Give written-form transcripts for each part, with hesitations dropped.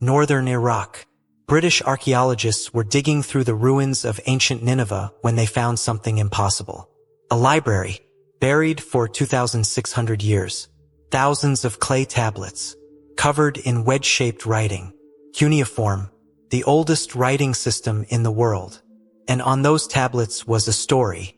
northern Iraq. British archaeologists were digging through the ruins of ancient Nineveh when they found something impossible. A library, buried for 2,600 years. Thousands of clay tablets, covered in wedge-shaped writing. Cuneiform, the oldest writing system in the world. And on those tablets was a story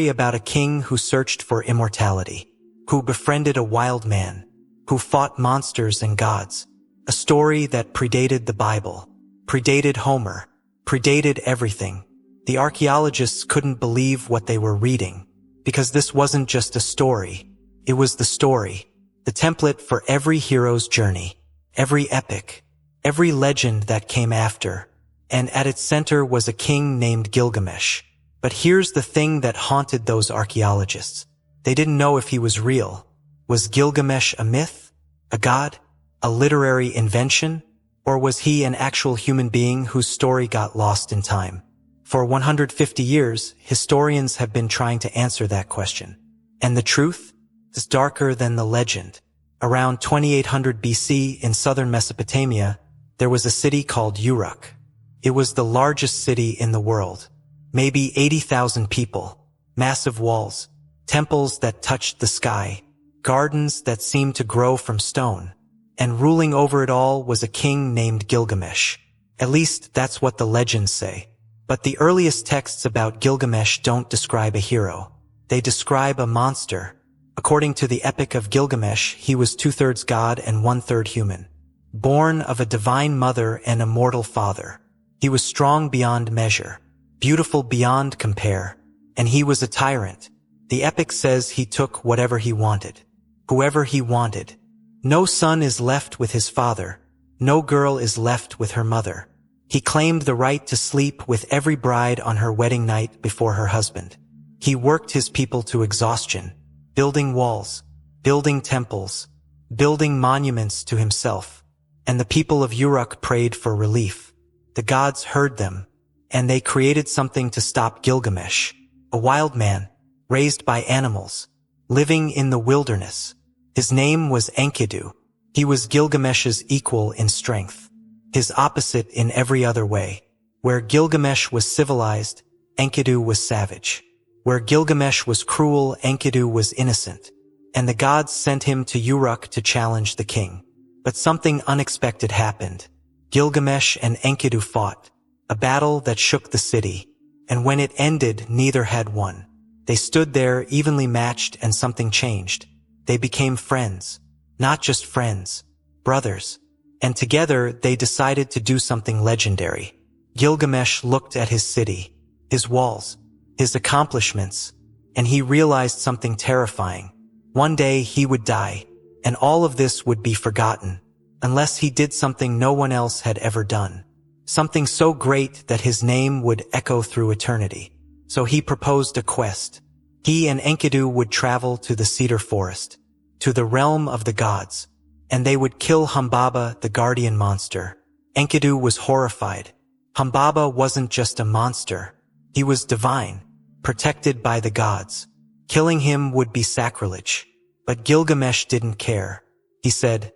about a king who searched for immortality, who befriended a wild man, who fought monsters and gods. A story that predated the Bible, predated Homer, predated everything. The archaeologists couldn't believe what they were reading, because this wasn't just a story. It was the story, the template for every hero's journey, every epic, every legend that came after. And at its center was a king named Gilgamesh. But here's the thing that haunted those archaeologists. They didn't know if he was real. Was Gilgamesh a myth? A god? A literary invention? Or was he an actual human being whose story got lost in time? For 150 years, historians have been trying to answer that question. And the truth is darker than the legend. Around 2800 BC in southern Mesopotamia, there was a city called Uruk. It was the largest city in the world. Maybe 80,000 people, massive walls, temples that touched the sky, gardens that seemed to grow from stone. And ruling over it all was a king named Gilgamesh. At least that's what the legends say. But the earliest texts about Gilgamesh don't describe a hero. They describe a monster. According to the Epic of Gilgamesh, he was 2/3 god and 1/3 human. Born of a divine mother and a mortal father. He was strong beyond measure, beautiful beyond compare, and he was a tyrant. The Epic says he took whatever he wanted, whoever he wanted. No son is left with his father, no girl is left with her mother. He claimed the right to sleep with every bride on her wedding night before her husband. He worked his people to exhaustion, building walls, building temples, building monuments to himself. And the people of Uruk prayed for relief. The gods heard them, and they created something to stop Gilgamesh, a wild man, raised by animals, living in the wilderness. His name was Enkidu. He was Gilgamesh's equal in strength, his opposite in every other way. Where Gilgamesh was civilized, Enkidu was savage. Where Gilgamesh was cruel, Enkidu was innocent. And the gods sent him to Uruk to challenge the king. But something unexpected happened. Gilgamesh and Enkidu fought, a battle that shook the city. And when it ended, neither had won. They stood there evenly matched, and something changed. They became friends. Not just friends, brothers. And together they decided to do something legendary. Gilgamesh looked at his city, his walls, his accomplishments, and he realized something terrifying. One day he would die, and all of this would be forgotten, unless he did something no one else had ever done. Something so great that his name would echo through eternity. So he proposed a quest. He and Enkidu would travel to the cedar forest, to the realm of the gods, and they would kill Humbaba, the guardian monster. Enkidu was horrified. Humbaba wasn't just a monster. He was divine, protected by the gods. Killing him would be sacrilege. But Gilgamesh didn't care. He said,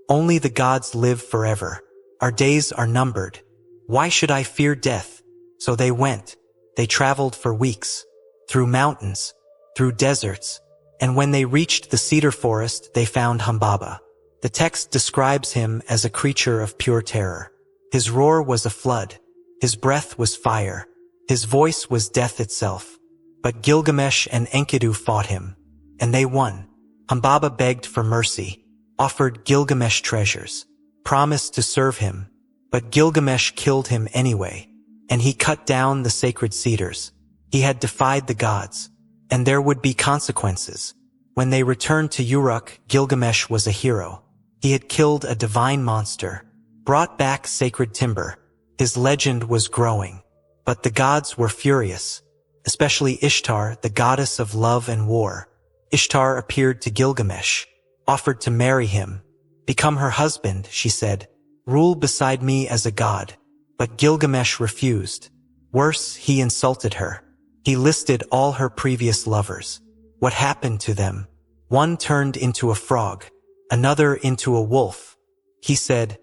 "Only the gods live forever. Our days are numbered. Why should I fear death?" So they went. They traveled for weeks, through mountains, through deserts, and when they reached the cedar forest, they found Humbaba. The text describes him as a creature of pure terror. His roar was a flood. His breath was fire. His voice was death itself. But Gilgamesh and Enkidu fought him, and they won. Humbaba begged for mercy, offered Gilgamesh treasures, promised to serve him, but Gilgamesh killed him anyway, and he cut down the sacred cedars. He had defied the gods, and there would be consequences. When they returned to Uruk, Gilgamesh was a hero. He had killed a divine monster, brought back sacred timber. His legend was growing, but the gods were furious, especially Ishtar, the goddess of love and war. Ishtar appeared to Gilgamesh, offered to marry him. "Become her husband," she said. "Rule beside me as a god." But Gilgamesh refused. Worse, he insulted her. He listed all her previous lovers. What happened to them? One turned into a frog, another into a wolf. He said,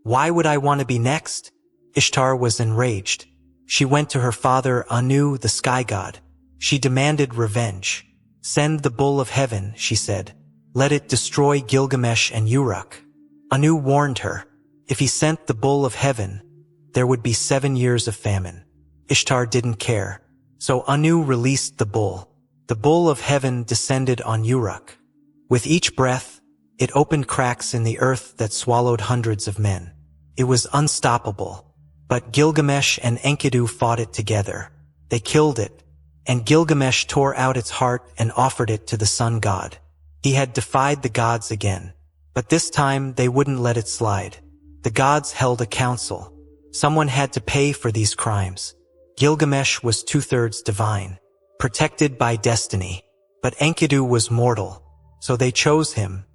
Why would I want to be next? Ishtar was enraged. She went to her father Anu, the sky god. She demanded revenge. Send the bull of heaven, she said. Let it destroy Gilgamesh and Uruk. Anu warned her. If he sent the bull of heaven, there would be 7 years of famine. Ishtar didn't care. So Anu released the bull. The bull of heaven descended on Uruk. With each breath, it opened cracks in the earth that swallowed hundreds of men. It was unstoppable. But Gilgamesh and Enkidu fought it together. They killed it, and Gilgamesh tore out its heart and offered it to the sun god. He had defied the gods again, but this time they wouldn't let it slide. The gods held a council. Someone had to pay for these crimes. Gilgamesh was 2/3 divine, protected by destiny, but Enkidu was mortal, so they chose him.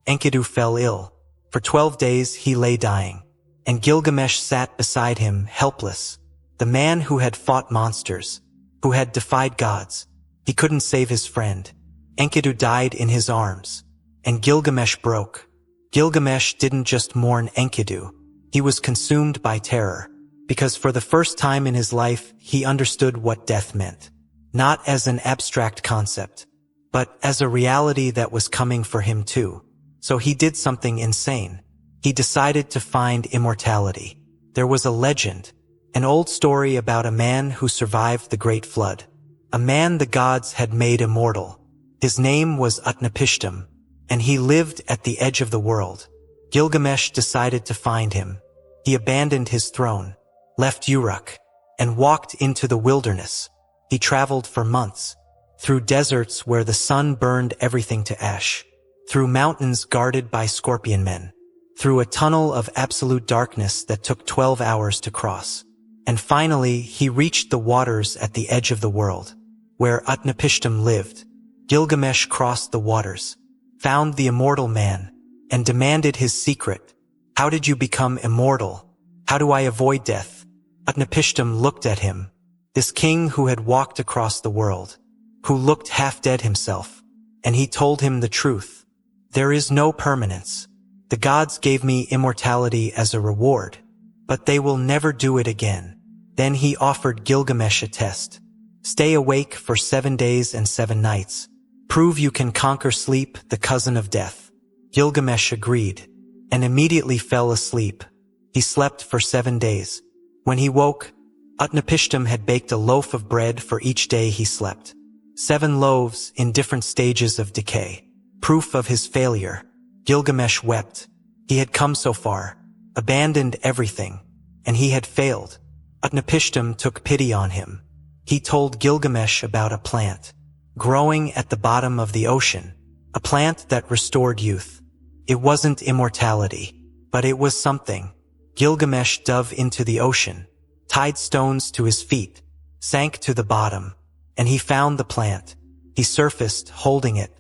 Enkidu fell ill. For 12 days he lay dying, and Gilgamesh sat beside him, helpless. The man who had fought monsters, who had defied gods. He couldn't save his friend. Enkidu died in his arms, and Gilgamesh broke. Gilgamesh didn't just mourn Enkidu. He was consumed by terror, because for the first time in his life, he understood what death meant. Not as an abstract concept, but as a reality that was coming for him too. So he did something insane. He decided to find immortality. There was a legend, an old story about a man who survived the Great Flood. A man the gods had made immortal. His name was Utnapishtim, and he lived at the edge of the world. Gilgamesh decided to find him. He abandoned his throne, left Uruk, and walked into the wilderness. He traveled for months, through deserts where the sun burned everything to ash, through mountains guarded by scorpion men, through a tunnel of absolute darkness that took 12 hours to cross. And finally, he reached the waters at the edge of the world, where Utnapishtim lived. Gilgamesh crossed the waters, found the immortal man, and demanded his secret. How did you become immortal? How do I avoid death? Utnapishtim looked at him, this king who had walked across the world, who looked half dead himself, and he told him the truth. There is no permanence. The gods gave me immortality as a reward, but they will never do it again. Then he offered Gilgamesh a test. Stay awake for 7 days and 7 nights. Prove you can conquer sleep, the cousin of death. Gilgamesh agreed, and immediately fell asleep. He slept for 7 days. When he woke, Utnapishtim had baked a loaf of bread for each day he slept. 7 loaves in different stages of decay. Proof of his failure. Gilgamesh wept. He had come so far, abandoned everything, and he had failed. Utnapishtim took pity on him. He told Gilgamesh about a plant, growing at the bottom of the ocean, a plant that restored youth. It wasn't immortality, but it was something. Gilgamesh dove into the ocean, tied stones to his feet, sank to the bottom, and he found the plant. He surfaced, holding it,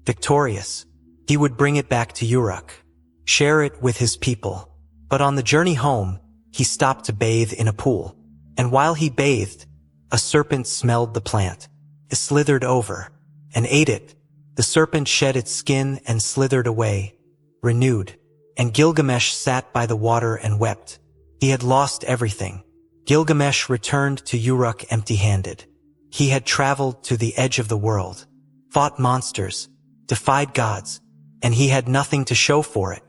victorious. He would bring it back to Uruk, share it with his people. But on the journey home, he stopped to bathe in a pool. And while he bathed, a serpent smelled the plant. It slithered over and ate it. The serpent shed its skin and slithered away, renewed. And Gilgamesh sat by the water and wept. He had lost everything. Gilgamesh returned to Uruk empty-handed. He had traveled to the edge of the world, fought monsters, defied gods, and he had nothing to show for it.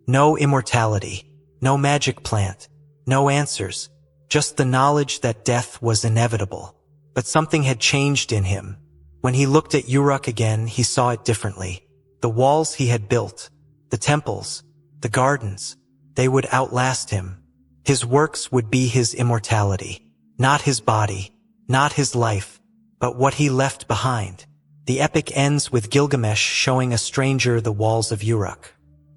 No immortality, no magic plant, no answers, just the knowledge that death was inevitable. But something had changed in him. When he looked at Uruk again, he saw it differently. The walls he had built, the temples, the gardens, they would outlast him. His works would be his immortality, not his body, not his life, but what he left behind. The epic ends with Gilgamesh showing a stranger the walls of Uruk.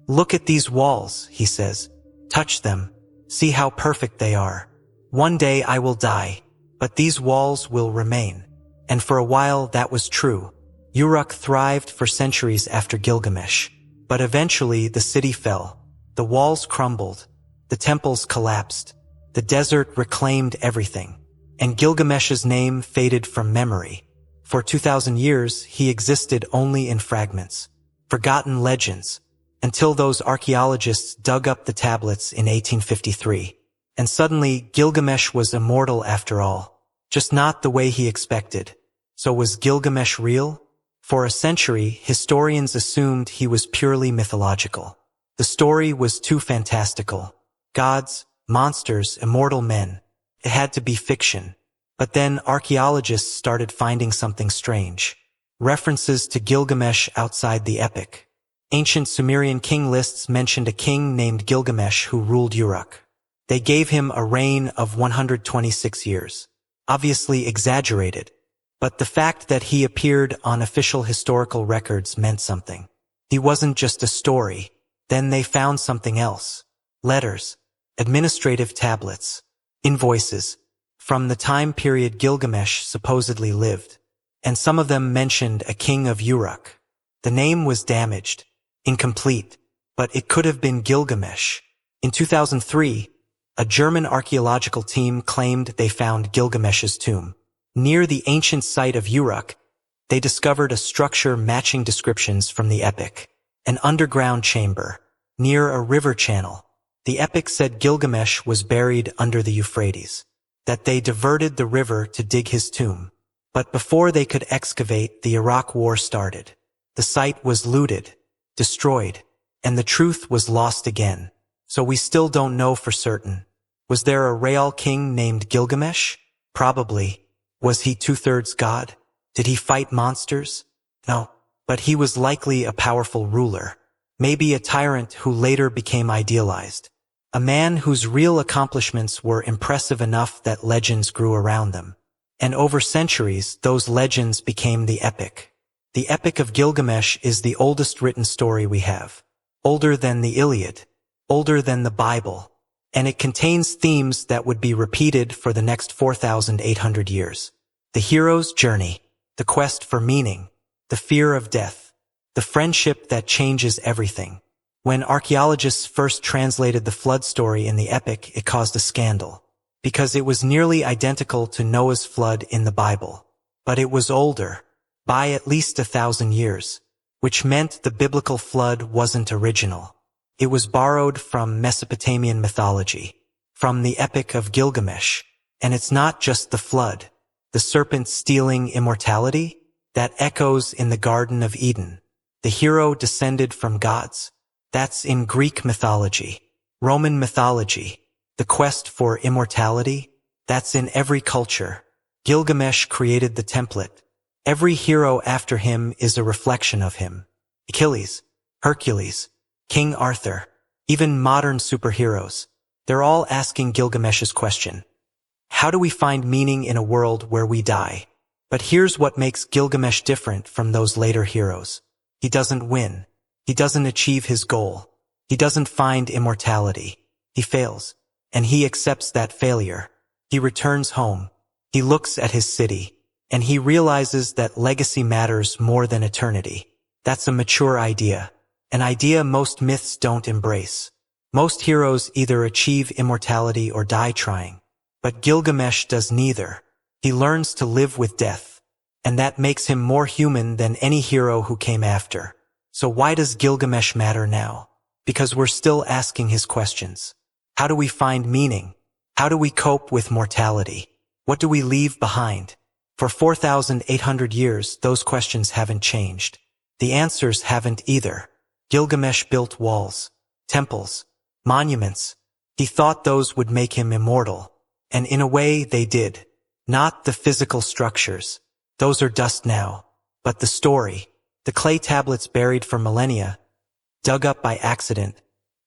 Look at these walls, he says. Touch them. See how perfect they are. One day I will die, but these walls will remain. And for a while that was true. Uruk thrived for centuries after Gilgamesh. But eventually the city fell. The walls crumbled. The temples collapsed. The desert reclaimed everything. And Gilgamesh's name faded from memory. For 2,000 years, he existed only in fragments. Forgotten legends. until those archaeologists dug up the tablets in 1853. And suddenly, Gilgamesh was immortal after all. Just not the way he expected. So was Gilgamesh real? For a century, historians assumed he was purely mythological. The story was too fantastical. Gods, monsters, immortal men. It had to be fiction. But then archaeologists started finding something strange. References to Gilgamesh outside the epic. Ancient Sumerian king lists mentioned a king named Gilgamesh who ruled Uruk. They gave him a reign of 126 years. Obviously exaggerated. But the fact that he appeared on official historical records meant something. He wasn't just a story. Then they found something else. Letters, administrative tablets, invoices, from the time period Gilgamesh supposedly lived. And some of them mentioned a king of Uruk. The name was damaged, incomplete, but it could have been Gilgamesh. In 2003, a German archaeological team claimed they found Gilgamesh's tomb. Near the ancient site of Uruk, they discovered a structure matching descriptions from the epic. An underground chamber, near a river channel. The epic said Gilgamesh was buried under the Euphrates, that they diverted the river to dig his tomb. But before they could excavate, the Iraq War started. The site was looted, destroyed, and the truth was lost again. So we still don't know for certain. Was there a real king named Gilgamesh? Probably. Was he two-thirds god? Did he fight monsters? No. But he was likely a powerful ruler, maybe a tyrant who later became idealized. A man whose real accomplishments were impressive enough that legends grew around them. And over centuries, those legends became the epic. The Epic of Gilgamesh is the oldest written story we have. Older than the Iliad, older than the Bible, and it contains themes that would be repeated for the next 4,800 years. The hero's journey, the quest for meaning, the fear of death, the friendship that changes everything. When archaeologists first translated the flood story in the epic, it caused a scandal, because it was nearly identical to Noah's flood in the Bible. But it was older, by at least 1,000 years, which meant the biblical flood wasn't original. It was borrowed from Mesopotamian mythology, from the Epic of Gilgamesh. And it's not just the flood, the serpent stealing immortality, that echoes in the Garden of Eden. The hero descended from gods. That's in Greek mythology. Roman mythology. The quest for immortality. That's in every culture. Gilgamesh created the template. Every hero after him is a reflection of him. Achilles, Hercules, King Arthur, even modern superheroes. They're all asking Gilgamesh's question. How do we find meaning in a world where we die? But here's what makes Gilgamesh different from those later heroes. He doesn't win. He doesn't achieve his goal. He doesn't find immortality. He fails. And he accepts that failure. He returns home. He looks at his city. And he realizes that legacy matters more than eternity. That's a mature idea. An idea most myths don't embrace. Most heroes either achieve immortality or die trying. But Gilgamesh does neither. He learns to live with death. And that makes him more human than any hero who came after. So why does Gilgamesh matter now? Because we're still asking his questions. How do we find meaning? How do we cope with mortality? What do we leave behind? For 4,800 years, those questions haven't changed. The answers haven't either. Gilgamesh built walls, temples, monuments. He thought those would make him immortal. And in a way, they did. Not the physical structures. Those are dust now. But the story, the clay tablets buried for millennia, dug up by accident,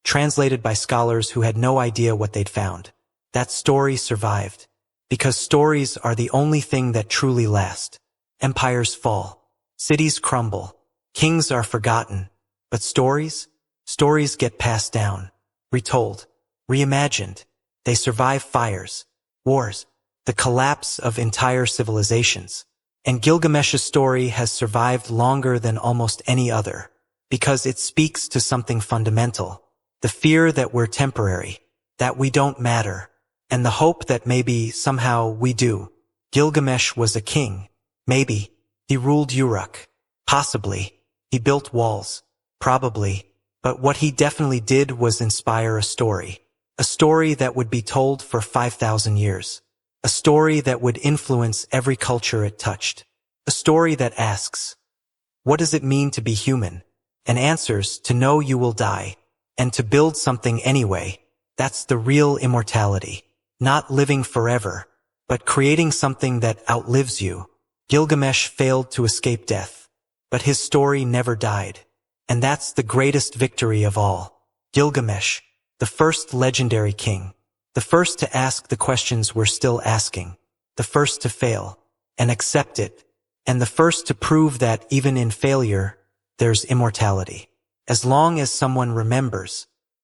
translated by scholars who had no idea what they'd found. That story survived. Because stories are the only thing that truly last. Empires fall. Cities crumble. Kings are forgotten. But stories? Stories get passed down. Retold. Reimagined. They survive fires. Wars. The collapse of entire civilizations. And Gilgamesh's story has survived longer than almost any other. Because it speaks to something fundamental. The fear that we're temporary. That we don't matter. And the hope that maybe, somehow, we do. Gilgamesh was a king. Maybe. He ruled Uruk. Possibly. He built walls. Probably. But what he definitely did was inspire a story. A story that would be told for 5,000 years. A story that would influence every culture it touched. A story that asks, what does it mean to be human? And answers, to know you will die. And to build something anyway. That's the real immortality. Not living forever, but creating something that outlives you. Gilgamesh failed to escape death, but his story never died. And that's the greatest victory of all. Gilgamesh, the first legendary king. The first to ask the questions we're still asking. The first to fail, and accept it. And the first to prove that even in failure, there's immortality. As long as someone remembers,